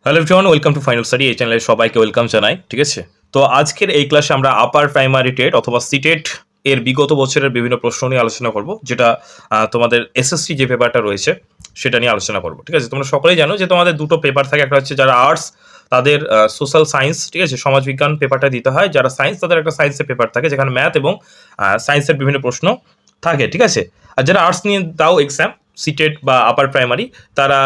Hello everyone, welcome to final study. এই চ্যানেলে সবাইকে ওয়েলকাম জানাই। ঠিক আছে, তো আজকের এই ক্লাসে আমরা আপার প্রাইমারি টেট অথবা সিটেট এর বিগত বছরের বিভিন্ন প্রশ্ন নিয়ে আলোচনা করব, যেটা তোমাদের এসএসসি যে পেপারটা রয়েছে সেটা নিয়ে আলোচনা করব। ঠিক আছে, তোমরা সকলেই জানো যে তোমাদের দুটো পেপার থাকে। একটা হচ্ছে যারা আর্টস তাদের সোশ্যাল সায়েন্স, ঠিক আছে, সমাজবিজ্ঞান পেপারটা দিতে হয়। যারা সায়েন্স তাদের একটা সায়েন্সের পেপার থাকে যেখানে ম্যাথ এবং সায়েন্সের বিভিন্ন প্রশ্ন থাকে। ঠিক আছে, আর যারা আর্টস নিয়ে দাও এক্সাম সিটেট বা আপার প্রাইমারি, তারা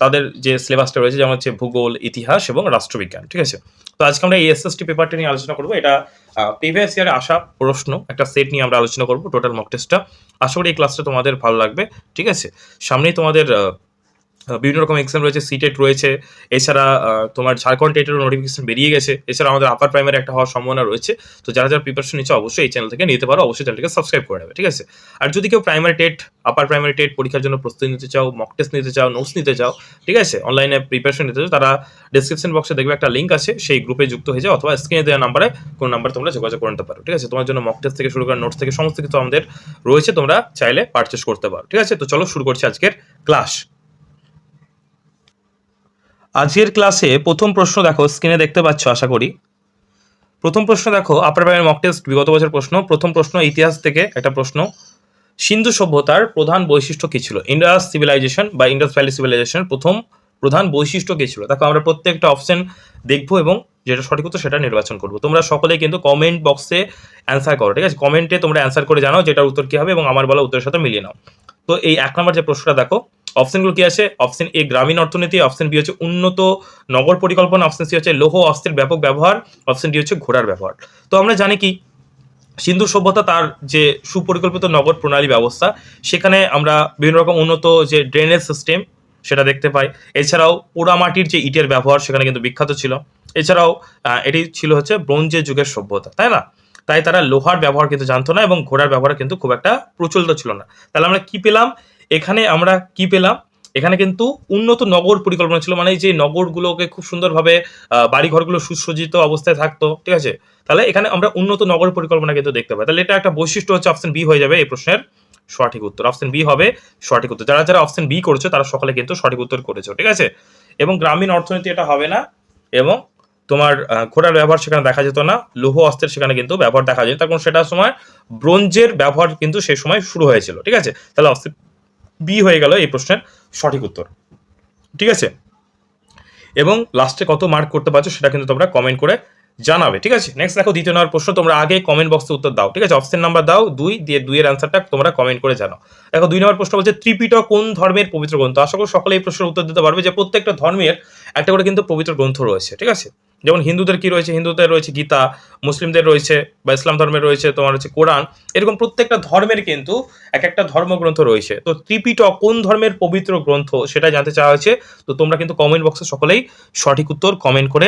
তাদের যে সিলেবাসটা রয়েছে যেমন হচ্ছে ভূগোল, ইতিহাস এবং রাষ্ট্রবিজ্ঞান। ঠিক আছে, তো আজকে আমরা এই এসএসটি পেপারটা নিয়ে আলোচনা করবো। এটা প্রিভিয়াস ইয়ারে আসা প্রশ্ন একটা সেট নিয়ে আমরা আলোচনা করবো, টোটাল মক টেস্টটা। আশা করি এই ক্লাসটা তোমাদের ভালো লাগবে। ঠিক আছে, সামনেই তোমাদের বিভিন্ন রকম এক্সাম রয়েছে, সিটেট রয়েছে, এছাড়া তোমার ঝাড়খণ্ড টেটেরও নোটিফিকেশন বেরিয়ে গেছে। এছাড়া আমাদের আপার প্রাইমারি একটা হওয়ার সম্ভাবনা রয়েছে। তো যারা যারা প্রিপারেশন নিচ্ছে অবশ্যই এই চ্যানেল থেকে নিতে পারো, অবশ্যই চ্যানেলটিকে সাবস্ক্রাইব করে নেবে। ঠিক আছে, আর যদি কেউ primary TET, upper primary TET পরীক্ষার জন্য প্রস্তুতি নিতে চাও, মক টেস্ট নিতে চাও, নোটস নিতে চাও, ঠিক আছে, অনলাইনে প্রিপারেশন নিতে চাও, তারা ডিসক্রিপশন বক্সে দেখবে একটা লিঙ্ক আছে, সেই গ্রুপে যুক্ত হয়ে যাও অথবা স্ক্রিনে দেওয়া নাম্বারে কোনো নাম্বার তোমরা যোগাযোগ করে নিতে পারো। ঠিক আছে, তোমার জন্য মক টেস্ট থেকে শুরু করে নোটস থেকে সমস্ত কিছু আমাদের রয়েছে, তোমরা চাইলে পারচেস করতে পারো। ঠিক আছে, তো চলো শুরু করছি আজকের ক্লাস। আজকের ক্লাসে প্রথম প্রশ্ন দেখো, স্ক্রিনে দেখতে পাচ্ছ আশা করি। প্রথম প্রশ্ন দেখো, আপার প্রাইমারি মক টেস্ট বিগত বছর প্রশ্ন। প্রথম প্রশ্ন ইতিহাস থেকে একটা প্রশ্ন। সিন্ধু সভ্যতার প্রধান বৈশিষ্ট্য কী ছিল? ইন্ডাস সিভিলাইজেশন বা ইন্ডাস ভ্যালি সিভিলাইজেশনের প্রথম প্রধান বৈশিষ্ট্য কী ছিল? দেখো, আমরা প্রত্যেকটা অপশন দেখবো এবং যেটা সঠিক উত্তর সেটা নির্বাচন করবো। তোমরা সকলেই কিন্তু কমেন্ট বক্সে অ্যান্সার করো। ঠিক আছে, কমেন্টে তোমরা অ্যান্সার করে জানাও যেটার উত্তর কী হবে এবং আমার বলা উত্তরের সাথে মিলিয়ে নাও। তো এই 1 নম্বর যে প্রশ্নটা দেখো, অপশনগুলো কি আছে? অপশন এ গ্রামীণ অর্থনীতি, অপশন বি হচ্ছে উন্নত নগর পরিকল্পনা, অপশন সি হচ্ছে লৌহ অস্ত্রের ব্যাপক ব্যবহার, অপশন ডি হচ্ছে ঘোড়ার ব্যবহার। তো আমরা জানি কি, সিন্ধু সভ্যতা তার যে সুপরিকল্পিত নগর প্রণালী ব্যবস্থা, সেখানে আমরা বিভিন্ন রকম উন্নত যে ড্রেনেজ সিস্টেম সেটা দেখতে পাই। এছাড়াও পোড়ামাটির যে ইটের ব্যবহার সেখানে কিন্তু বিখ্যাত ছিল। এছাড়াও এটি ছিল হচ্ছে ব্রোঞ্জের যুগের সভ্যতা, তাই না? তাই তারা লোহার ব্যবহার কিন্তু জানতো না এবং ঘোড়ার ব্যবহার কিন্তু খুব একটা প্রচলিত ছিল না। তাহলে আমরা কি পেলাম এখানে? আমরা কি পেলাম এখানে? কিন্তু উন্নত নগর পরিকল্পনা ছিল, মানে যে নগরগুলোকে খুব সুন্দরভাবে বাড়িঘরগুলো সুসজ্জিত অবস্থায় থাকতো। ঠিক আছে, তাহলে এখানে আমরা উন্নত নগর পরিকল্পনা কিন্তু দেখতে পাই। তাহলে এটা একটা বৈশিষ্ট্য হচ্ছে, অপশন বি হয়ে যাবে এই প্রশ্নের সঠিক উত্তর। অপশন বি হবে সঠিক উত্তর। যারা যারা অপশন বি করেছো তারা সকলে কিন্তু সঠিক উত্তর করেছো। ঠিক আছে, এবং গ্রামীণ অর্থনীতি এটা হবে না, এবং তোমার ঘোড়ার ব্যবহার সেখানে দেখা যেত না, লৌহ অস্ত্রের সেখানে কিন্তু ব্যবহার দেখা যেত, কারণ সেটার সময় ব্রোঞ্জের ব্যবহার কিন্তু সেই সময় শুরু হয়েছিল। ঠিক আছে, তাহলে অপশন বি হয়ে গেল এই প্রশ্নের সঠিক উত্তর। ঠিক আছে, এবং লাস্টে কত মার্ক করতে পারছো সেটা কিন্তু তোমরা কমেন্ট করে জানাবে। ঠিক আছে, নেক্সট দেখো, 2 নম্বর প্রশ্ন। তোমরা আগে কমেন্ট বক্সে উত্তর দাও। ঠিক আছে, অপশন নাম্বার দাও 2, দিয়ে 2 এর অ্যান্সারটা তোমরা কমেন্ট করে জানাও। দেখো, 2 নম্বর প্রশ্ন বলছে ত্রিপিটক কোন ধর্মের পবিত্র গ্রন্থ? আশা করি সকলে এই প্রশ্নের উত্তর দিতে পারবে যে প্রত্যেকটা ধর্মের একটা করে কিন্তু পবিত্র গ্রন্থ রয়েছে। ঠিক আছে, যেমন হিন্দুদের কি রয়েছে? হিন্দুদের রয়েছে গীতা, মুসলিমদের রয়েছে বা ইসলাম ধর্মের রয়েছে তোমার হচ্ছে কোরআন। এরকম প্রত্যেকটা ধর্মের কিন্তু এক একটা ধর্মগ্রন্থ রয়েছে। তো ত্রিপিটক কোন ধর্মের পবিত্র গ্রন্থ সেটা জানতে চাওয়া হয়েছে। তো তোমরা কিন্তু কমেন্ট বক্সে সকলেই সঠিক উত্তর কমেন্ট করে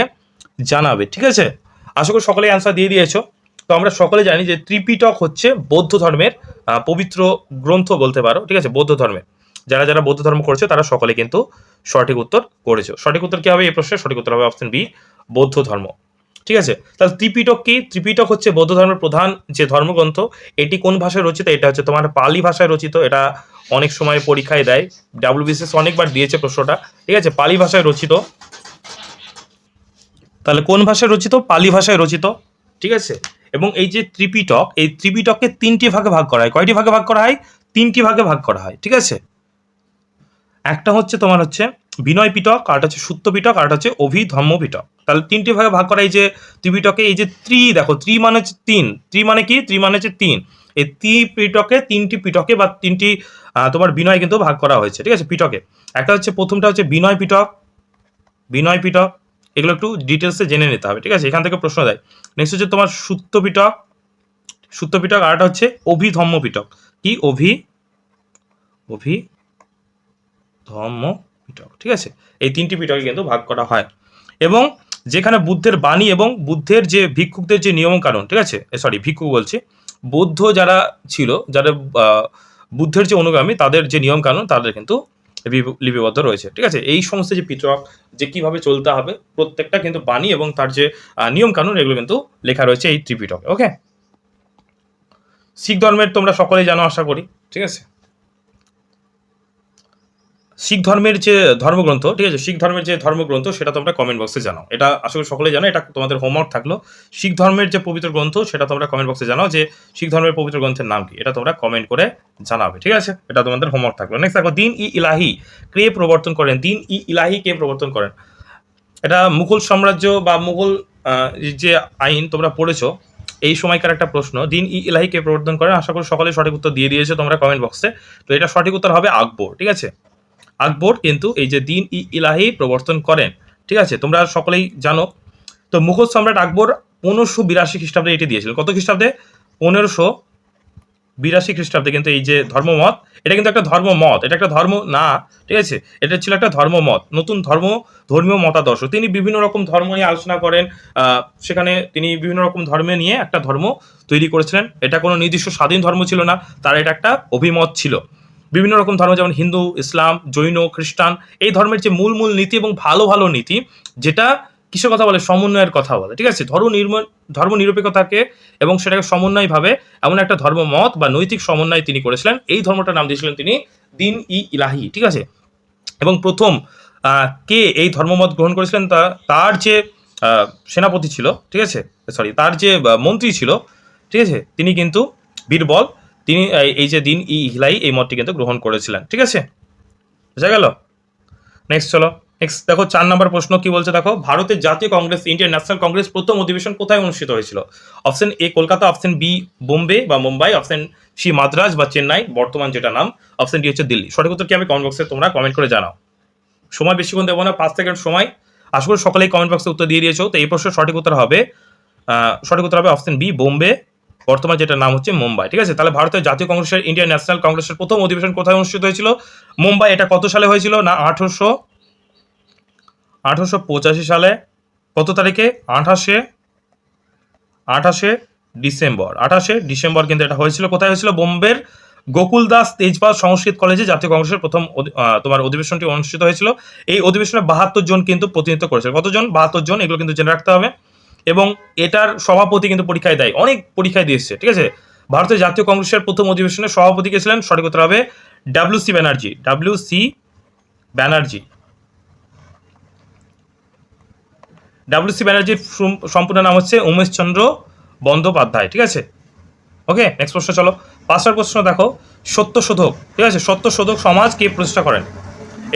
জানাবে। ঠিক আছে, আশা করি সকলেই অ্যান্সার দিয়ে দিয়েছো। তো আমরা সকলে জানি যে ত্রিপিটক হচ্ছে বৌদ্ধ ধর্মের পবিত্র গ্রন্থ বলতে পারো। ঠিক আছে, বৌদ্ধ ধর্মের যারা যারা বৌদ্ধ ধর্ম করেছে তারা সকলে কিন্তু সঠিক উত্তর করেছো। সঠিক উত্তর কি হবে এই প্রশ্নের? সঠিক উত্তর হবে অপশন বি, বৌদ্ধ ধর্ম। ঠিক আছে, তাহলে ত্রিপিটক কি? ত্রিপিটক হচ্ছে বৌদ্ধ ধর্মের প্রধান যে ধর্মগ্রন্থ। এটি কোন ভাষায় রচিত? এটা হচ্ছে তোমার পালি ভাষায় রচিত। এটা অনেক সময় পরীক্ষায় দেয়, ডাব্লিউবিসিএস অনেকবার দিয়েছে প্রশ্নটা। ঠিক আছে, পালি ভাষায় রচিত। তাহলে কোন ভাষায় রচিত? পালি ভাষায় রচিত। ঠিক আছে, এবং এই যে ত্রিপিটক, এই ত্রিপিটককে 3টি ভাগে ভাগ করা হয়। কয়টি ভাগে ভাগ করা হয়? 3টি ভাগে ভাগ করা হয়। ঠিক আছে, একটা হচ্ছে তোমার হচ্ছে বিনয় পিটক, আরেকটা হচ্ছে সুত্ত পিটক, আরেকটা হচ্ছে অভিধম্ম পিটক। তাহলে 3টি ভাগে ভাগ করা। এই যে ত্রিপিটকে এই যে দেখো, মানে হচ্ছে 3, মানে কি? মানে হচ্ছে 3। এই ত্রিপিটকে 3টি পিটকে বা 3টি তোমার বিনয় কিন্তু ভাগ করা হয়েছে। ঠিক আছে, পিটকে একটা হচ্ছে, প্রথমটা হচ্ছে বিনয় পিটক, বিনয় পিটক। এগুলো একটু ডিটেলসে জেনে নিতে হবে। ঠিক আছে, এখান থেকে প্রশ্ন দেয়। নেক্সট হচ্ছে তোমার সুত্ত পিটক, সুত্ত পিটক, আর একটা হচ্ছে অভিধম্ম পিটক। কি? অভিধম্ম পিটক। ঠিক আছে, এই 3টি পিটকে কিন্তু ভাগ করা হয়। এবং যেখানে বুদ্ধের বাণী এবং বুদ্ধের যে ভিক্ষুকদের যে নিয়ম কানুন, ঠিক আছে, সরি ভিক্ষুক বলছি, বৌদ্ধ যারা ছিল, যারা বুদ্ধের যে অনুগামী, তাদের যে নিয়ম কানুন তাদের কিন্তু লিপিবদ্ধ রয়েছে। ঠিক আছে, এই সমস্ত যে পিটক, যে কিভাবে চলতে হবে প্রত্যেকটা কিন্তু বাণী এবং তার যে নিয়ম কানুন, এগুলো কিন্তু লেখা রয়েছে এই ত্রিপিটকে। ওকে, শিখ ধর্মের তোমরা সকলেই জানো আশা করি। ঠিক আছে, শিখ ধর্মের যে ধর্মগ্রন্থ, ঠিক আছে, শিখ ধর্মের যে ধর্মগ্রন্থ সেটা তোমরা কমেন্ট বক্সে জানাও। এটা আশা করি সকলেই জানো, এটা তোমাদের হোমওয়ার্ক থাকলো। শিখ ধর্মের যে পবিত্র গ্রন্থ সেটা তোমরা কমেন্ট বক্সে জানাও, যে শিখ ধর্মের পবিত্র গ্রন্থের নাম কি, এটা তোমরা কমেন্ট করে জানাবে, ঠিক আছে। এটা তোমাদের হোমওয়ার্ক থাকলো। নেক্সট দেখো, দিন ই ইলাহি কে প্রবর্তন করেন? দিন ই ইলাহি কে প্রবর্তন করেন? এটা মুঘল সাম্রাজ্য বা মুঘল যে আইন তোমরা পড়েছো এই সময়কার একটা প্রশ্ন। দিন ই ইলাহি কে প্রবর্তন করেন? আশা করি সকলে সঠিক উত্তর দিয়ে দিয়েছো তোমরা কমেন্ট বক্সে। তো এটা সঠিক উত্তর হবে আকবর, ঠিক আছে। আকবর কিন্তু এই যে দিন ই ইলাহি প্রবর্তন করেন, ঠিক আছে, তোমরা সকলেই জানো। তো মুঘল সম্রাট আকবর 1582 খ্রিস্টাব্দে এটি দিয়েছিলেন। কত খ্রিস্টাব্দে? 1582 খ্রিস্টাব্দে। কিন্তু এই যে ধর্মমত, এটা কিন্তু একটা ধর্মমত, এটা একটা ধর্ম না, ঠিক আছে, এটা ছিল একটা ধর্মমত, নতুন ধর্মীয় মতাদর্শ। তিনি বিভিন্ন রকম ধর্ম নিয়ে আলোচনা করেন, সেখানে তিনি বিভিন্ন রকম ধর্মে নিয়ে একটা ধর্ম তৈরি করেছিলেন। এটা কোনো নির্দিষ্ট স্বাধীন ধর্ম ছিল না, তার এটা একটা অভিমত ছিল। বিভিন্ন রকম ধর্ম যেমন হিন্দু, ইসলাম, জৈন, খ্রিস্টান, এই ধর্মের যে মূল নীতি এবং ভালো ভালো নীতি, যেটা কিসের কথা বলে? সমন্বয়ের কথা বলে, ঠিক আছে। ধর্ম নিরপেক্ষতাকে এবং সেটাকে সমন্বয়ভাবে এমন একটা ধর্মমত বা নৈতিক সমন্বয় তিনি করেছিলেন। এই ধর্মটার নাম দিয়েছিলেন তিনি দিন ই ইলাহি, ঠিক আছে। এবং প্রথম কে এই ধর্মমত গ্রহণ করেছিলেন? তার যে সেনাপতি ছিল, ঠিক আছে, সরি, তার যে মন্ত্রী ছিল, ঠিক আছে, তিনি কিন্তু বীরবল, তিনি এই যে দিন ই ইলাহি এই মতটি কিন্তু গ্রহণ করেছিলেন, ঠিক আছে, বুঝা গেল। নেক্সট চলো, নেক্সট দেখো 4 নম্বর প্রশ্ন কি বলছে দেখো, ভারতের জাতীয় কংগ্রেস, ইন্ডিয়ান ন্যাশনাল কংগ্রেস প্রথম অধিবেশন কোথায় অনুষ্ঠিত হয়েছিল? Option A Kolkata, option B Bombay বা মুম্বাই, অপশন সি মাদ্রাজ বা চেন্নাই বর্তমান যেটা নাম, অপশন ডি হচ্ছে দিল্লি। সঠিক উত্তর কি হবে কমেন্ট বক্সে তোমরা কমেন্ট করে জানাও। সময় বেশিক্ষণ দেবো না, 5 সেকেন্ড সময়। আশা করি সকলেই কমেন্ট বক্সে উত্তর দিয়ে দিয়েছো। তো এই প্রশ্নের সঠিক উত্তর হবে অপশন বি বোম্বে, বর্তমান যেটা নাম হচ্ছে মুম্বাই, ঠিক আছে। তাহলে ভারতের জাতীয় কংগ্রেসের, ইন্ডিয়ান ন্যাশনাল কংগ্রেসের প্রথম অধিবেশন কোথায় অনুষ্ঠিত হয়েছিল? মুম্বাই। এটা কত সালে হয়েছিল? না 1885 সালে। কত তারিখে? 28শে ডিসেম্বর কিন্তু এটা হয়েছিল। কোথায় হয়েছিল? বোম্বের গোকুলদাস তেজপাল সংস্কৃত কলেজে জাতীয় কংগ্রেসের প্রথম তোমার অধিবেশনটি অনুষ্ঠিত হয়েছিল। এই অধিবেশনে 72 জন কিন্তু প্রতিনিধিত্ব করেছিল। কতজন? 72 জন, এগুলো কিন্তু জেনে রাখতে হবে। এবং এটার সভাপতি কিন্তু পরীক্ষায় দেয়, অনেক পরীক্ষায় দিয়েছে, ঠিক আছে। ভারতের জাতীয় কংগ্রেসের প্রথম অধিবেশনের সভাপতি কে ছিলেন? সঠিক উত্তর হবে ডব্লিউ.সি. ব্যানার্জির সম্পূর্ণ নাম হচ্ছে উমেশ চন্দ্র বন্দ্যোপাধ্যায়, ঠিক আছে। ওকে, নেক্সট প্রশ্ন চলো। 5 নম্বর প্রশ্ন দেখো, সত্যশোধক, ঠিক আছে, সত্যশোধক সমাজ কে প্রতিষ্ঠা করেন?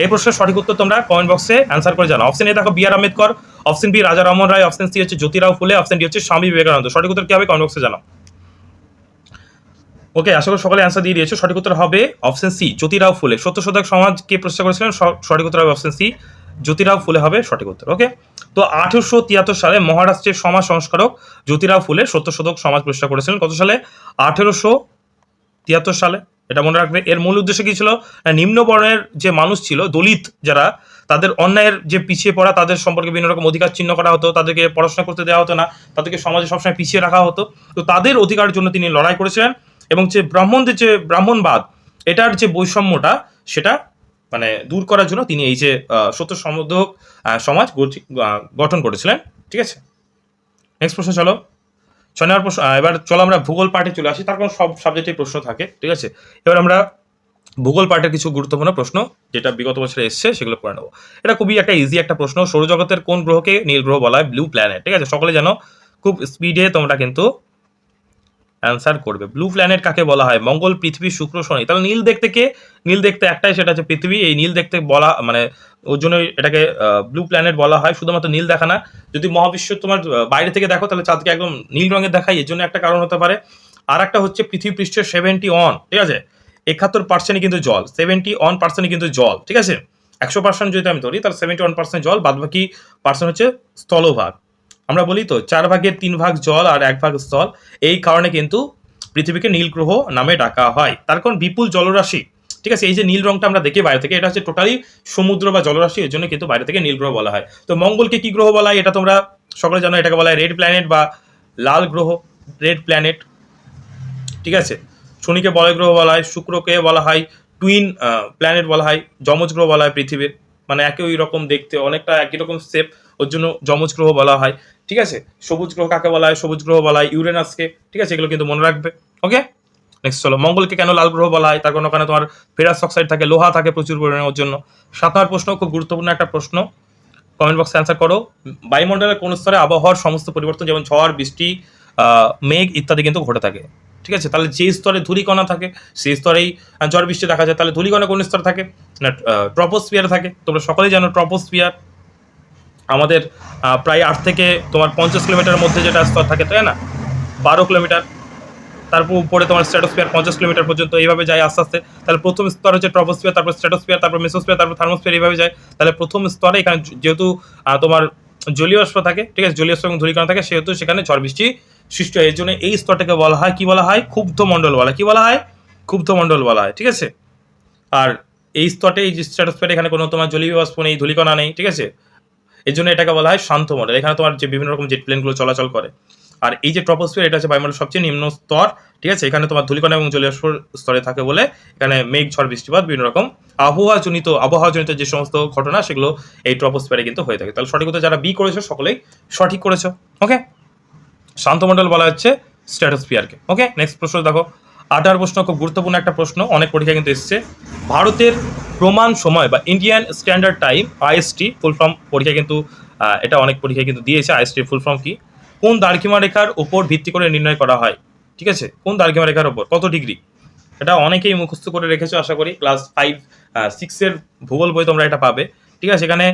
এই প্রশ্নের সঠিক উত্তর তোমরা কমেন্ট বক্সে অ্যান্সার করে জানাও। অপশন এ দেখো বি আর আম্বেদকর, অপশন বি রাজা রামমোহন রায়, অপশন সি হচ্ছে জ্যোতিরাও ফুলে, অপশন ডি হচ্ছে স্বামী বিবেকানন্দ। সঠিক উত্তর কি হবে কমেন্ট বক্সে জানাও। ওকে, আশা করি সকলে অ্যান্সার দিয়ে দিয়েছো। সঠিক উত্তর হবে অপশন সি জ্যোতিরাও ফুলে। সত্যশোধক সমাজ কে প্রতিষ্ঠা করেছিলেন? সঠিক উত্তর হবে অপশন সি জ্যোতিরাও ফুলে হবে সঠিক উত্তর। ওকে, তো 1873 সালে মহারাষ্ট্রের সমাজ সংস্কারক জ্যোতিরাও ফুলে সত্যশোধক সমাজ প্রতিষ্ঠা করেছিলেন। কত সালে? 1873 সালে। এটা মনে রাখবে। এর মূল উদ্দেশ্য কি ছিল? নিম্ন বর্ণের যে মানুষ ছিল, দলিত যারা, তাদের অন্যায়ের যে পিছিয়ে পড়া, তাদের সম্পর্কে বিভিন্ন রকম অধিকার চিহ্ন করা হতো, তাদেরকে পড়াশোনা করতে দেওয়া হতো না, তাদেরকে সমাজে সবসময় পিছিয়ে রাখা হতো। তো তাদের অধিকারের জন্য তিনি লড়াই করেছিলেন। এবং যে ব্রাহ্মণবাদ, এটার যে বৈষম্যটা, সেটা মানে দূর করার জন্য তিনি এই যে সত্যশোধক সমাজ গঠন করেছিলেন, ঠিক আছে। নেক্সট প্রশ্ন চলো। 6 নম্বর প্রশ্ন। এবার চলো আমরা ভূগোল পাঠে চলে আসি, তার কারণ সব সাবজেক্টেই প্রশ্ন থাকে, ঠিক আছে। এবার আমরা ভূগোল পাঠের কিছু গুরুত্বপূর্ণ প্রশ্ন যেটা বিগত বছরে এসছে সেগুলো করে নেবো। এটা খুবই একটা ইজি একটা প্রশ্ন। সৌরজগতের কোন গ্রহকে নীল গ্রহ বলা হয়? ব্লু প্ল্যানেট, ঠিক আছে। সকলে জানো, খুব স্পিডে তোমরা কিন্তু অ্যান্সার করবে। ব্লু প্ল্যানেট কাকে বলা হয়? মঙ্গল, পৃথিবী, শুক্র, শনি। তাহলে নীল দেখতে কে? নীল দেখতে একটাই, সেটা হচ্ছে পৃথিবী। এই নীল দেখতে বলা মানে ওর জন্য এটাকে ব্লু প্ল্যানেট বলা হয়। শুধুমাত্র নীল দেখা না, যদি মহাবিশ্ব তোমার বাইরে থেকে দেখো তাহলে চাঁদকে একদম নীল রঙের দেখায়, এর জন্য একটা কারণ হতে পারে। আর একটা হচ্ছে পৃথিবী পৃষ্ঠের 71, ঠিক আছে, 71% কিন্তু জল, 71% কিন্তু জল, ঠিক আছে। 100% যদি আমি ধরি তাহলে 71% জল, বাদ বাকি পার্সেন্ট হচ্ছে স্থলভাগ। আমরা বলি তো 4 ভাগের 3 ভাগ জল আর 1 ভাগ স্থল। এই কারণে কিন্তু পৃথিবীকে নীল গ্রহ নামে ডাকা হয়, তার কারণ বিপুল জলরাশি, ঠিক আছে। এই যে নীল রংটা আমরা দেখি বাইরে থেকে, এটা হচ্ছে টোটালি সমুদ্র বা জলরাশি, এর জন্য কিন্তু বাইরে থেকে নীল গ্রহ বলা হয়। তো মঙ্গলকে কি গ্রহ বলা হয়? এটা তোমরা সকলে জানো, এটাকে বলা হয় রেড প্ল্যানেট বা লাল গ্রহ, রেড প্ল্যানেট, ঠিক আছে। শনিকে বলয় গ্রহ বলা হয়, শুক্রকে বলা হয় টুইন প্ল্যানেট বলা হয়, যমজ গ্রহ বলা হয় পৃথিবীর, মানে একই রকম দেখতে, অনেকটা একই রকম শেপ, ওর জন্য যমজ গ্রহ বলা হয়, ঠিক আছে। সবুজ গ্রহ কাকে বলা হয়? সবুজ গ্রহ বলা হয় ইউরেনাসকে, ঠিক আছে। এগুলো কিন্তু মনে রাখবে। ওকে, নেক্সট চলো, মঙ্গলকে কেন লাল গ্রহ বলা হয়? তার কারণ ওখানে তোমার ফেরাস অক্সাইড থাকে, লোহা থাকে প্রচুর পরিমাণে, ওর জন্য। 7 নম্বর প্রশ্ন, খুব গুরুত্বপূর্ণ একটা প্রশ্ন, কমেন্ট বক্সে অ্যান্সার করো। বায়ুমণ্ডলের কোন স্তরে আবহাওয়ার সমস্ত পরিবর্তন যেমন ঝড়, বৃষ্টি, মেঘ ইত্যাদি কিন্তু ঘটে থাকে? ঠিক আছে, তাহলে যে স্তরে ধূলিকণা থাকে সেই স্তরেই ঝড় বৃষ্টি দেখা যায়। তাহলে ধূলিকণা কোন স্তরে থাকে? না, ট্রপোস্ফিয়ারে থাকে। তোমরা সকলেই জানো ট্রপোস্ফিয়ার আমাদের প্রায় 8 থেকে তোমার 50 কিলোমিটারের মধ্যে যেটা স্তর থাকে, তাই না? 12 কিলোমিটার, তারপর উপরে তোমার স্ট্র্যাটোস্ফিয়ার 50 কিলোমিটার পর্যন্ত, এইভাবে যায় আস্তে আস্তে। তাহলে প্রথম স্তর হচ্ছে ট্রপোস্ফিয়ার, তারপর স্ট্র্যাটোস্ফিয়ার, তারপর মেসোস্ফিয়ার, তারপর থার্মোস্ফিয়ার, এইভাবে যায়। তাহলে প্রথম স্তরে এখানে যেহেতু তোমার জলীয় বাষ্প থাকে, ঠিক আছে, জলীয় বাষ্প এবং ধূলিকণা থাকে, সেহেতু সেখানে ঝড় বৃষ্টি সৃষ্টি হয়। এর জন্য এই স্তরটাকে বলা হয়, কি বলা হয়? ক্ষুব্ধ মণ্ডল বলা হয়। কি বলা হয়? ক্ষুব্ধ মণ্ডল বলা হয়, ঠিক আছে। আর এই স্তরটা, এই যে স্ট্র্যাটোস্ফিয়ার, এখানে কোনো তোমার জলীয় বাষ্প নেই, ধূলিকণা নেই, ঠিক আছে। এর জন্য এটাকে বলা হয় শান্ত মণ্ডল। এখানে তোমার যে বিভিন্ন রকম জেট প্লেনগুলো চলাচল করে। আর এই যে ট্রপোস্ফিয়ার, এটা হচ্ছে বায়ুমণ্ডলের সবচেয়ে নিম্ন স্তর, ঠিক আছে। এখানে তোমার ধূলিকণা এবং জলীয় স্তরে থাকে বলে এখানে মেঘ, ঝড়, বৃষ্টিপাত, বিভিন্ন রকম আবহাওয়াজনিত যে সমস্ত ঘটনা, সেগুলো এই ট্রপোস্ফিয়ারে কিন্তু হয়ে থাকে। তাহলে সঠিক উত্তর যারা বি করেছো সকলেই সঠিক করেছো। ওকে, শান্তমণ্ডল বলা হচ্ছে স্ট্র্যাটোস্ফিয়ারকে। ওকে, নেক্সট প্রশ্ন দেখো, 18 প্রশ্ন, খুব গুরুত্বপূর্ণ একটা প্রশ্ন, অনেক পরীক্ষা কিন্তু এসছে। ভারতের প্রমাণ সময় বা Indian standard time, IST full form, পরীক্ষা কিন্তু এটা অনেক পরীক্ষা কিন্তু দিয়েছে। আইএসটি ফুল ফর্ম কি? কোন দ্রাঘিমা রেখার উপর ভিত্তি করে নির্ণয় করা হয়? ঠিক আছে, কোন দ্রাঘিমা রেখার উপর কত ডিগ্রি? এটা অনেকেই মুখস্থ করে রেখেছো আশা করি, ক্লাস 5-6 এর ভূগোল বই তোমরা এটা পাবে, ঠিক আছে। এখানে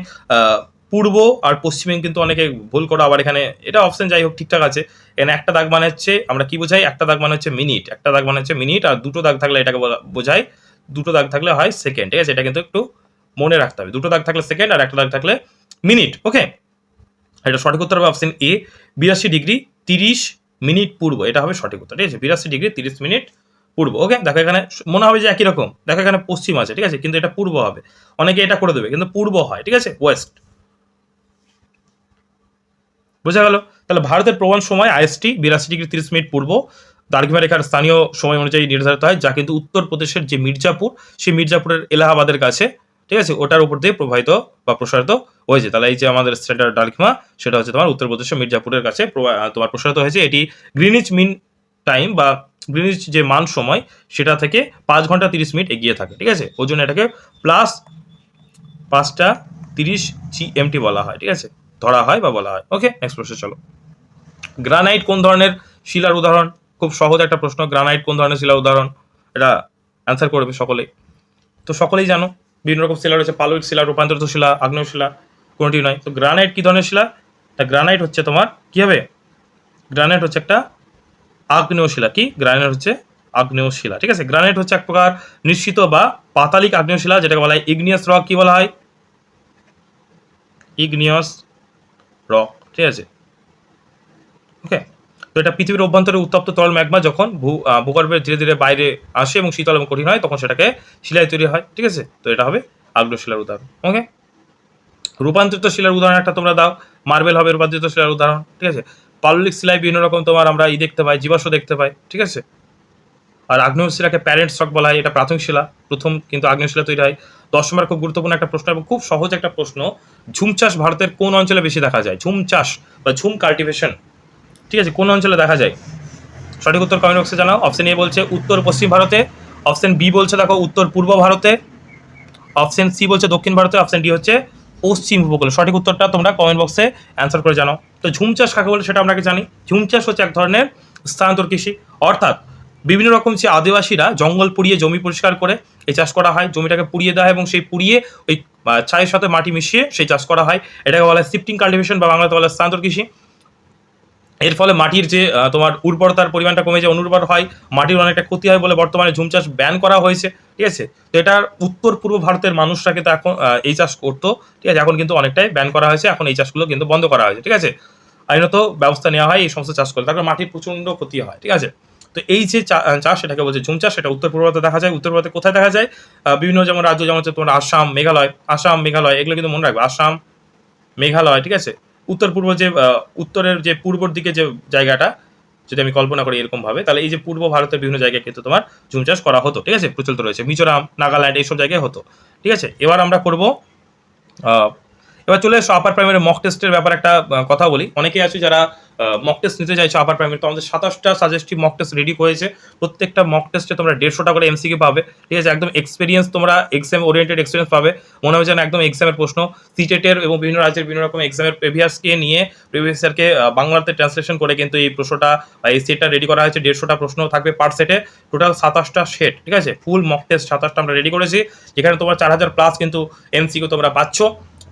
পূর্ব আর পশ্চিমে কিন্তু অনেকে ভুল করো, আবার এখানে এটা অপশন যাই হোক ঠিকঠাক আছে। এখানে একটা দাগ মানে হচ্ছে, আমরা কি বোঝাই? একটা দাগ মানে হচ্ছে মিনিট, একটা দাগ মানে হচ্ছে মিনিট, আর দুটো দাগ থাকলে এটাকে বোঝায়, দুটো দাগ থাকলে হয় সেকেন্ড, ঠিক আছে। এটা কিন্তু একটু মনে রাখতে হবে, দুটো দাগ থাকলে সেকেন্ড আর একটা দাগ থাকলে মিনিট। ওকে, এটা সঠিক উত্তর হবে অপশন এ, 82 ডিগ্রি 30 মিনিট পূর্ব, এটা হবে সঠিক উত্তর, ঠিক আছে। 82 ডিগ্রি 30 মিনিট পূর্ব। ওকে, দেখো এখানে মনে হবে যে একই রকম, দেখো এখানে পশ্চিম আছে, ঠিক আছে, কিন্তু এটা পূর্ব হবে। অনেকে এটা করে দেবে, কিন্তু পূর্ব হয়, ঠিক আছে, ওয়েস্ট। বোঝা গেল? তাহলে ভারতের প্রমাণ সময় আইএসটি 82 ডিগ্রি 30 মিনিট পূর্ব দ্রাঘিমা রেখার স্থানীয় সময় অনুযায়ী নির্ধারিত হয়, যা কিন্তু উত্তরপ্রদেশের যে মির্জাপুর, সেই মির্জাপুরের এলাহাবাদের কাছে, ঠিক আছে, ওটার উপর দিয়ে প্রবাহিত বা প্রসারিত হয়েছে। তাহলে এই যে আমাদের স্ট্যান্ডার্ড দ্রাঘিমা, সেটা হচ্ছে তোমার উত্তরপ্রদেশের মির্জাপুরের কাছে তোমার প্রসারিত হয়েছে। এটি গ্রিনিচ মিন টাইম বা গ্রিনিচ যে মান সময়, সেটা থেকে 5 ঘন্টা 30 মিনিট এগিয়ে থাকে, ঠিক আছে। ওই জন্য এটাকে প্লাস 5টা 30 GMT বলা হয়, ঠিক আছে, ধরা হয় বা বলা হয়। ওকে, নেক্সট প্রশ্ন চলো। গ্রানাইট কোন ধরনের শিলার উদাহরণ? খুব সহজ একটা প্রশ্ন, গ্রানাইট কোন ধরনের শিলার উদাহরণ? এটা অ্যান্সার করবে সকলেই, তো সকলেই জানো বিভিন্ন রকম শিলা রয়েছে, পাললিক শিলা, রূপান্তরিত শিলা, আগ্নেয় শিলা, কোনটি নয়। তো গ্রানাইট কি ধরনের শিলা? তা গ্রানাইট হচ্ছে তোমার কি হবে? গ্রানাইট হচ্ছে একটা আগ্নেয় শিলা। কি? গ্রানাইট হচ্ছে আগ্নেয় শিলা, ঠিক আছে। গ্রানাইট হচ্ছে এক প্রকার নিশ্চিত বা পাতালিক আগ্নেয় শিলা, যেটাকে বলা হয় ইগনিয়াস রক। কি বলা হয়? ইগনিয়াস রক, ঠিক আছে। ওকে, তো এটা পৃথিবীর অভ্যন্তরে উত্তপ্ত তরল ম্যাগমা যখন ভূগর্ভের ধীরে ধীরে বাইরে আসে এবং শীতল এবং কঠিন হয়, তখন সেটাকে শিলায় তৈরি হয়, ঠিক আছে। তো এটা হবে আগ্নেয় শিলার উদাহরণ। ওকে, রূপান্তরিত শিলার উদাহরণ একটা তোমরা দাও। মার্বেল হবে রূপান্তরিত শিলার উদাহরণ, ঠিক আছে। পাললিক শিলায় বিভিন্ন রকম তোমার আমরা দেখতে পাই, জীবাশ্ম দেখতে পাই, ঠিক আছে। আর আগ্নেয় শিলাকে প্যারেন্ট স্টক বলা হয়, এটা প্রাথমিক শিলা, প্রথম কিন্তু আগ্নেয় শিলা তৈরি হয়। 10 নম্বর খুব গুরুত্বপূর্ণ একটা প্রশ্ন এবং খুব সহজ একটা প্রশ্ন, ঝুম চাষ ভারতের কোন অঞ্চলে বেশি দেখা যায়? ঝুম চাষ বা ঝুম কাল্টিভেশন, ঠিক আছে, কোন অঞ্চলে দেখা যায়? সঠিক উত্তর কমেন্ট বক্সে জানাও। অপশন এ বলছে উত্তর পশ্চিম ভারতে, অপশন বি বলছে দেখো উত্তর পূর্ব ভারতে, অপশন সি বলছে দক্ষিণ ভারতে, অপশন ডি হচ্ছে পশ্চিম উপকূলে। সঠিক উত্তরটা তোমরা কমেন্ট বক্সে অ্যান্সার করে জানাও। তো ঝুম চাষ কাকে বলে সেটা আমরা জানি। ঝুম চাষ হচ্ছে এক ধরনের স্থানান্তর কৃষি, অর্থাৎ বিভিন্ন রকম যে আদিবাসীরা জঙ্গল পুড়িয়ে জমি পরিষ্কার করে এই চাষ করা হয়, জমিটাকে পুড়িয়ে দেওয়া হয় এবং সেই পুড়িয়ে ওই ছায়ের সাথে মাটি মিশিয়ে সেই চাষ করা হয়। এটাকে বলা হয় শিফটিং কাল্টিভেশন বা বাংলাতে বলা হয় স্থানান্তর কৃষি। এর ফলে মাটির যে তোমার উর্বরতার পরিমাণটা কমে যায়, অনুর্বর হয়, মাটির অনেকটা ক্ষতি হয় বলে বর্তমানে ঝুম চাষ ব্যান করা হয়েছে, ঠিক আছে। তো এটার উত্তর পূর্ব ভারতের মানুষরা কিন্তু এখন এই চাষ করতো, ঠিক আছে, এখন কিন্তু অনেকটাই ব্যান করা হয়েছে, এখন এই চাষগুলো কিন্তু বন্ধ করা হয়েছে, ঠিক আছে। আইনত ব্যবস্থা নেওয়া হয় এই সমস্ত চাষ করে, তারপরে মাটির প্রচণ্ড ক্ষতি হয়, ঠিক আছে। তো এই যে চাষ, সেটাকে বলছে ঝুম চাষ। সেটা উত্তর পূর্ব ভারতে দেখা যায়। উত্তর ভারতে কোথায় দেখা যায়? বিভিন্ন যেমন রাজ্য, যেমন হচ্ছে তোমার আসাম, মেঘালয়, এগুলো কিন্তু মনে রাখবে, আসাম, মেঘালয়, ঠিক আছে। উত্তর পূর্ব যে উত্তরের যে পূর্বর দিকে যে জায়গাটা, যদি আমি কল্পনা করি এরকম ভাবে, তাহলে এই যে পূর্ব ভারতের বিভিন্ন জায়গায় কিন্তু তোমার ঝুম চাষ করা হতো, ঠিক আছে, প্রচলিত রয়েছে। মিজোরাম, নাগাল্যান্ড, এইসব জায়গায় হতো, ঠিক আছে। এবার আমরা করব এবার চলে এসো আপার প্রাইমারি মক টেস্টের ব্যাপারে একটা কথা বলি। অনেকেই আছে যারা মক টেস্ট নিতে চাইছো আপার প্রাইমারি, তো আমাদের 27টা সাজেস্টিভ মক টেস্ট রেডি হয়েছে। প্রত্যেকটা মক টেস্টে তোমরা 150টা করে এমসিকিউ পাবে, ঠিক আছে। একদম এক্সপিরিয়েন্স, তোমরা এক্সাম ওরিয়েন্টেড এক্সপিরিয়েন্স পাবে, মনে হয় যেন একদম এক্সামের প্রশ্ন। সিটেটের এবং বিভিন্ন রাজ্যের বিভিন্ন রকম এক্সামের প্রিভিয়াসকে নিয়ে প্রিভিয়াসকে বাংলাতে ট্রান্সলেশন করে কিন্তু এই প্রশ্নটা এই সেটটা রেডি করা হয়েছে। 150টা প্রশ্ন থাকবে পার সেটে, টোটাল 27টা সেট, ঠিক আছে। ফুল মক টেস্ট 27টা আমরা রেডি করেছি, যেখানে তোমার 4000 প্লাস কিন্তু এমসিকিউ তোমরা পাচ্ছ,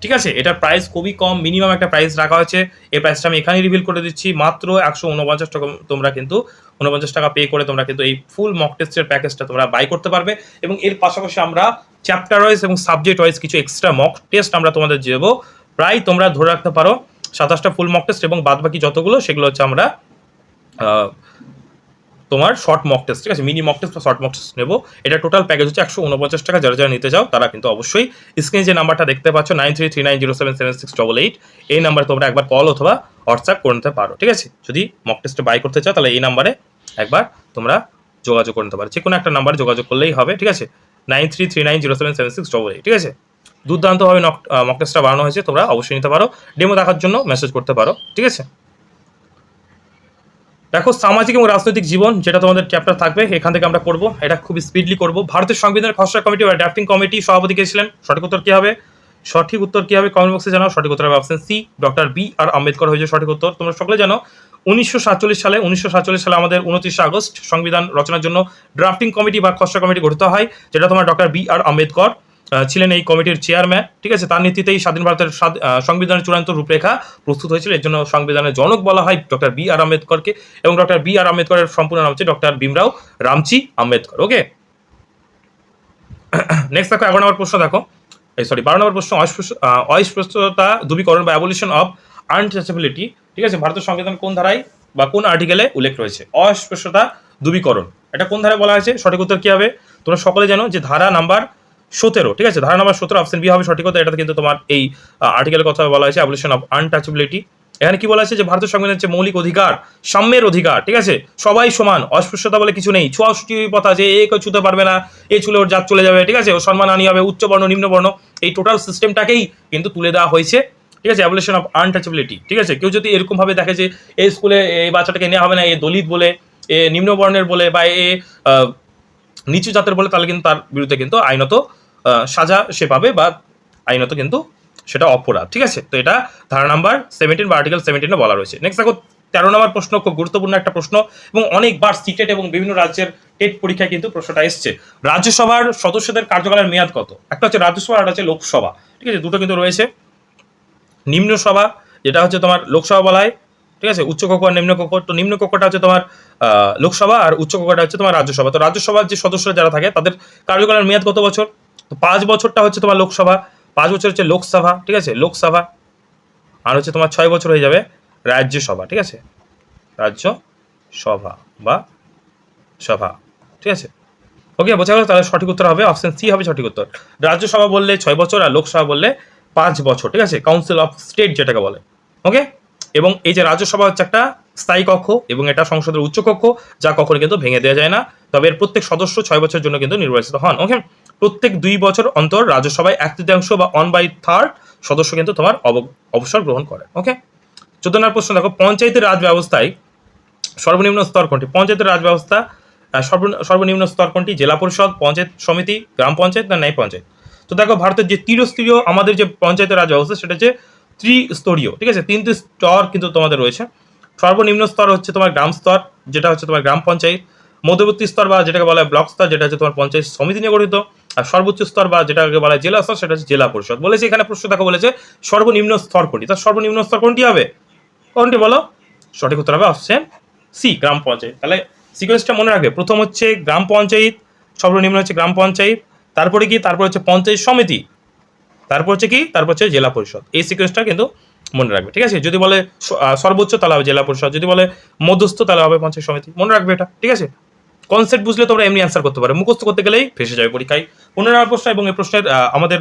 ঠিক আছে। এটার প্রাইস খুবই কম, মিনিমাম একটা প্রাইস রাখা হয়েছে। এই প্রাইসটা আমি এখানেই রিভিল করে দিচ্ছি, মাত্র 149 টাকা। তোমরা কিন্তু 49 টাকা পে করে তোমরা কিন্তু এই ফুল মক টেস্টের প্যাকেজটা তোমরা বাই করতে পারবে। এবং এর পাশাপাশি আমরা চ্যাপ্টার ওয়াইজ এবং সাবজেক্ট ওয়াইজ কিছু এক্সট্রা মক টেস্ট আমরা তোমাদের দেবো। প্রায় তোমরা ধরে রাখতে পারো 27টা ফুল মক টেস্ট, এবং বাদ বাকি যতগুলো সেগুলো হচ্ছে আমরা তোমার শর্ট মক টেস্ট, ঠিক আছে। মিনি মক টেস্ট বা শর্ট মক টেস্ট নেবো। এটা টোটাল প্যাকেজ হচ্ছে 149 টাকা। যারা যারা নিতে চাও তারা কিন্তু অবশ্যই স্ক্রিনে যে নাম্বারটা দেখতে পাচ্ছ 9339077688, এই নাম্বারে তোমরা একবার কল অথবা হোয়াটসঅ্যাপ করে নিতে পারো, ঠিক আছে। যদি মক টেস্টে বাই করতে চাও তাহলে এই নাম্বারে একবার তোমরা যোগাযোগ করে নিতে পারো, যে কোনো একটা নাম্বারে যোগাযোগ করলেই হবে, ঠিক আছে। 9339077688, ঠিক আছে। দুর্দান্তভাবে মক টেস্টটা বানানো হয়েছে, তোমরা অবশ্যই নিতে পারো। ডেমো দেখার জন্য মেসেজ করতে পারো, ঠিক আছে। দেখো সামাজিক এবং রাজনৈতিক জীবন, যেটা তোমাদের চ্যাপ্টার থাকবে এখান থেকে আমরা করবো, এটা খুব স্পিডলি করবো। ভারতের সংবিধানের খসড়া কমিটি বা ড্রাফটিং কমিটি সভাপতি কে ছিলেন? সঠিক উত্তর কি হবে? সঠিক উত্তর কি হবে কমেন্ট বক্সে জানাও। সঠিক উত্তর হবে অপশন সি, ডক্টর বি আর আম্বেদকর হয়েছে সঠিক উত্তর। তোমরা সকলে জানো 1947 সালে আমাদের 29 আগস্ট সংবিধান রচনার জন্য ড্রাফটিং কমিটি বা খসড়া কমিটি গঠিত হয়, যেটা তোমার ডক্টর বি আর আম্বেদকর ছিলেন এই কমিটির চেয়ারম্যান, ঠিক আছে। তার নেতৃত্বেই স্বাধীন ভারতের সংবিধানের চূড়ান্ত রূপরেখা প্রস্তুত হয়েছিল। এর জন্য সংবিধানের জনক বলা হয় ডক্টর বি আর আম্বেদকরকে, এবং ডক্টর বি আর আম্বেদকরের সম্পূর্ণ নাম হচ্ছে ডক্টর ভীমরাও রামজি আম্বেদকর। ওকে, নেক্সট দেখো 11 নম্বর প্রশ্ন। দেখো 12 নম্বর প্রশ্ন, অস্পৃশ্যতা দূরীকরণ বা অ্যাবলিশন অফ আনটাচেবিলিটি, ঠিক আছে। ভারতের সংবিধান কোন ধারায় বা কোন আর্টিকেলে উল্লেখ রয়েছে? অস্পৃশ্যতা দূরীকরণ, এটা কোন ধারায় বলা হয়েছে? সঠিক উত্তর কি হবে? তোমরা সকলে জানো যে ধারা নাম্বার 17, ঠিক আছে। ধারা নাম্বার 17 অপশন বি হবে সঠিক উত্তর। এটাতে কিন্তু তোমার এই আর্টিকেলের কথা বলা হয়েছে, অ্যাবলিশন অফ আনটাচেবিলিটি। এখানে কি বলা আছে? যে ভারতের সংবিধানের যে মৌলিক অধিকার, সাম্যের অধিকার, ঠিক আছে। সবাই সমান, অস্পৃশ্যতা বলে কিছু নেই। ছোঁয়াছুটি কথা যে এ কেউ ছুতে পারবে না, এ ছুলে ওর জাত চলে যাবে, ঠিক আছে। ওর সম্মান আনি হবে, উচ্চ বর্ণ নিম্ন বর্ণ, এই টোটাল সিস্টেমটাকেই কিন্তু তুলে দেওয়া হয়েছে, ঠিক আছে। অ্যাবলিশন অফ আনটাচেবিলিটি, ঠিক আছে। কেউ যদি এরকম ভাবে দেখে যে এই স্কুলে এই বাচ্চাটাকে নেওয়া হবে না, এ দলিত বলে, এ নিম্ন বর্ণের বলে, বা এ নিচু জাতের বলে, তাহলে কিন্তু তার বিরুদ্ধে কিন্তু আইনত সাজা সে পাবে, বা আইনত কিন্তু সেটা অপরাধ, ঠিক আছে। তো এটা ধারা নাম্বার 17 বা আর্টিকেল 17 বলা রয়েছে। নেক্সট দেখো 13 নম্বর প্রশ্ন, খুব গুরুত্বপূর্ণ একটা প্রশ্ন, এবং অনেকবার সিটেট এবং বিভিন্ন রাজ্যের টেট পরীক্ষায় কিন্তু প্রশ্নটা এসছে। রাজ্যসভার সদস্যদের কার্যকালের মেয়াদ কত? একটা হচ্ছে রাজ্যসভা আর একটা হচ্ছে লোকসভা, ঠিক আছে। দুটো কিন্তু রয়েছে। নিম্ন সভা যেটা হচ্ছে তোমার লোকসভা বলা হয়, ঠিক আছে। উচ্চ কক্ষ আর নিম্ন কক্ষ। তো নিম্ন কক্ষটা হচ্ছে তোমার লোকসভা, আর উচ্চ কক্ষটা হচ্ছে তোমার রাজ্যসভা। তো রাজ্যসভার যে সদস্যরা যারা থাকে তাদের কার্যকালের মেয়াদ কত বছর? তো 5 বছরটা হচ্ছে তোমার লোকসভা, 5 বছর হচ্ছে লোকসভা, ঠিক আছে, লোকসভা। আর হচ্ছে তোমার 6 বছর হয়ে যাবে রাজ্যসভা, ঠিক আছে, রাজ্যসভা বা সভা, ঠিক আছে। ওকে, বোঝা গেল? তাহলে সঠিক উত্তর হবে অপশন সি হবে সঠিক উত্তর। রাজ্যসভা বললে 6 বছর, আর লোকসভা বললে 5 বছর, ঠিক আছে। কাউন্সিল অফ স্টেট যেটাকে বলে, ওকে। এবং এই যে রাজ্যসভা হচ্ছে একটা স্থায়ী কক্ষ, এবং এটা সংসদের উচ্চ কক্ষ, যা কখনো কিন্তু ভেঙে দেওয়া যায় না। তবে এর প্রত্যেক সদস্য 6 বছরের জন্য কিন্তু নির্বাচিত হন, ওকে। প্রত্যেক 2 বছর অন্তর রাজ্যসভায় 1/3 বা 1/3 সদস্য কিন্তু তোমার অবসর গ্রহণ করে, ওকে। 14 নম্বর প্রশ্ন দেখো, পঞ্চায়েতের রাজ ব্যবস্থায় সর্বনিম্ন স্তর কোনটি? পঞ্চায়েতের রাজ ব্যবস্থা সর্বনিম্ন স্তর কোনটি? জেলা পরিষদ, পঞ্চায়েত সমিতি, গ্রাম পঞ্চায়েত না ন্যায় পঞ্চায়েত? তো দেখো ভারতের যে ত্রিস্তরীয় আমাদের যে পঞ্চায়েতের রাজ ব্যবস্থা, সেটা হচ্ছে ত্রিস্তরীয়, ঠিক আছে। 3টি স্তর কিন্তু তোমাদের রয়েছে। সর্বনিম্ন স্তর হচ্ছে তোমার গ্রাম স্তর, যেটা হচ্ছে তোমার গ্রাম পঞ্চায়েত। মধ্যবর্তী স্তর বা যেটাকে বলা হয় ব্লক স্তর, যেটা হচ্ছে তোমার পঞ্চায়েত সমিতি নিয়ে গঠিত। আর সর্বোচ্চ স্তর বা যেটাকে বলা হয় জেলা স্তর, সেটা হচ্ছে জেলা পরিষদ। বলেছে এখানে প্রশ্ন দেখো, বলেছে সর্বনিম্ন স্তর কোনটি? তার সর্বনিম্ন স্তর কোনটি হবে? কোনটি বলো? সঠিক উত্তর হবে অপশন সি, গ্রাম পঞ্চায়েত। তাহলে সিকোয়েন্সটা মনে রাখবে, প্রথম হচ্ছে গ্রাম পঞ্চায়েত, সর্বনিম্ন হচ্ছে গ্রাম পঞ্চায়েত, তারপরে কি, তারপর হচ্ছে পঞ্চায়েত সমিতি, তারপর হচ্ছে কি, তারপর হচ্ছে জেলা পরিষদ। এই সিকোয়েন্সটা কিন্তু মনে রাখবে, ঠিক আছে। যদি বলে সর্বোচ্চ তাহলে হবে জেলা পরিষদ, যদি বলে মধ্যস্থ তাহলে হবে পঞ্চায়েত সমিতি। মনে রাখবে এটা, ঠিক আছে। কনসেপ্ট বুঝলে তোমরা এমনি অ্যান্সার করতে পারো, মুখস্থ করতে গেলেই ফেসে যাবে পরীক্ষায়। 15 নম্বর প্রশ্ন, এবং এই প্রশ্নের আমাদের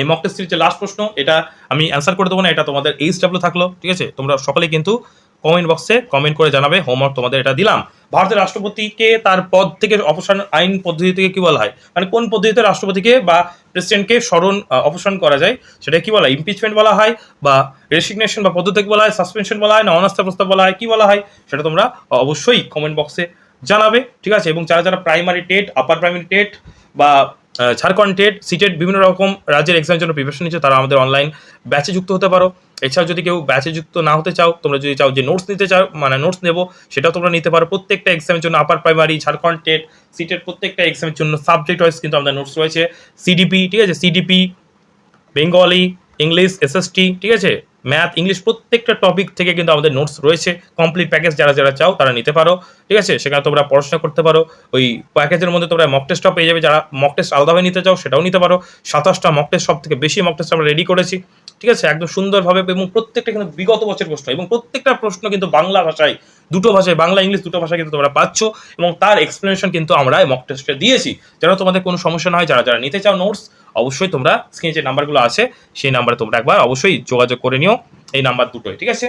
এই মক টেস্ট সিরিজের লাস্ট প্রশ্ন, এটা আমি অ্যান্সার করে দেবো না, এটা তোমাদের এইচডব্লিউ থাকলো, ঠিক আছে। তোমরা সকলেই কিন্তু কমেন্ট বক্সে কমেন্ট করে জানাবে। হোমওয়ার্ক তোমাদের এটা দিলাম। ভারতের রাষ্ট্রপতিকে তার পদ থেকে অপসারণ আইন পদ্ধতি থেকে কি বলা হয়, মানে কোন পদ্ধতিতে রাষ্ট্রপতিকে বা প্রেসিডেন্টকে অপসারণ করা যায় সেটা কি বলা হয়? ইমপিচমেন্ট বলা হয়, বা রেসিগনেশন বা পদ্ধতি বলা হয়, সাসপেনশন বলা হয়, না অনাস্থা প্রস্তাব বলা হয়, কি বলা হয় সেটা তোমরা অবশ্যই কমেন্ট বক্সে জানাবে, ঠিক আছে? এবং যারা যারা primary TET, upper primary TET বা ঝাড়খণ্ড টেট, সিটেট বিভিন্ন রকম রাজ্যের এক্সামের জন্য প্রিপারেশন নিচ্ছে, তারা আমাদের অনলাইন ব্যাচে যুক্ত হতে পারো। এছাড়াও যদি কেউ ব্যাচে যুক্ত না হতে চাও, তোমরা যদি চাও যে নোটস নিতে চাও, মানে নোটস নেবো, সেটাও তোমরা নিতে পারো। প্রত্যেকটা এক্সামের জন্য upper primary, Jharkhand TET, CTET প্রত্যেকটা এক্সামের জন্য সাবজেক্ট ওয়াইজ কিন্তু আমাদের নোটস রয়েছে। সিডিপি, ঠিক আছে, সিডিপি, বেঙ্গলি, ইংলিশ, এসএসটি, ঠিক আছে, ম্যাথ, ইংলিশ প্রত্যেকটা টপিক থেকে কিন্তু আমাদের নোটস রয়েছে। কমপ্লিট প্যাকেজ যারা যারা চাও তারা নিতে পারো, ঠিক আছে? সেখানে তোমরা পড়াশোনা করতে পারো। ওই প্যাকেজের মধ্যে তোমরা মক টেস্টটাও পেয়ে যাবে। যারা মক টেস্ট আলাদাভাবে নিতে চাও সেটাও নিতে পারো। 27টা মক টেস্ট, সব থেকে বেশি মক টেস্ট আমরা রেডি করেছি, ঠিক আছে, একদম সুন্দরভাবে। এবং প্রত্যেকটা কিন্তু বিগত বছর প্রশ্ন, এবং প্রত্যেকটা প্রশ্ন কিন্তু বাংলা ভাষায়, দুটো ভাষায়, বাংলা ইংলিশ দুটো ভাষায় কিন্তু তোমরা পাচ্ছ, এবং তার এক্সপ্লেনেশন কিন্তু আমরা মক টেস্টে দিয়েছি, যেন তোমাদের কোনো সমস্যা না হয়। যারা যারা নিতে চাও নোটস, অবশ্যই তোমরা স্ক্রিনে যে নাম্বারগুলো আছে সেই নাম্বারে তোমরা একবার অবশ্যই যোগাযোগ করে নিও, এই নাম্বার দুটোই, ঠিক আছে?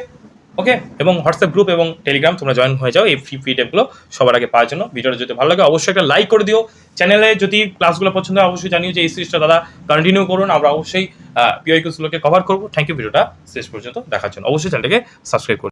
ওকে। এবং হোয়াটসঅ্যাপ গ্রুপ এবং টেলিগ্রাম তোমরা জয়েন হয়ে যাও এই ফ্রি পিডিএফগুলো সবার আগে পাওয়ার জন্য। ভিডিওটা যদি ভালো লাগে অবশ্যই একটা লাইক করে দিও। চ্যানেলে যদি ক্লাসগুলো পছন্দ হয় অবশ্যই জানিও যে এই সিরিজটা দাদা কন্টিনিউ করুন, আমরা অবশ্যই পিওইকুসগুলোকে কভার করবো। থ্যাংক ইউ ভিডিওটা শেষ পর্যন্ত দেখার জন্য। অবশ্যই চ্যানেলটাকে সাবস্ক্রাইব করুন।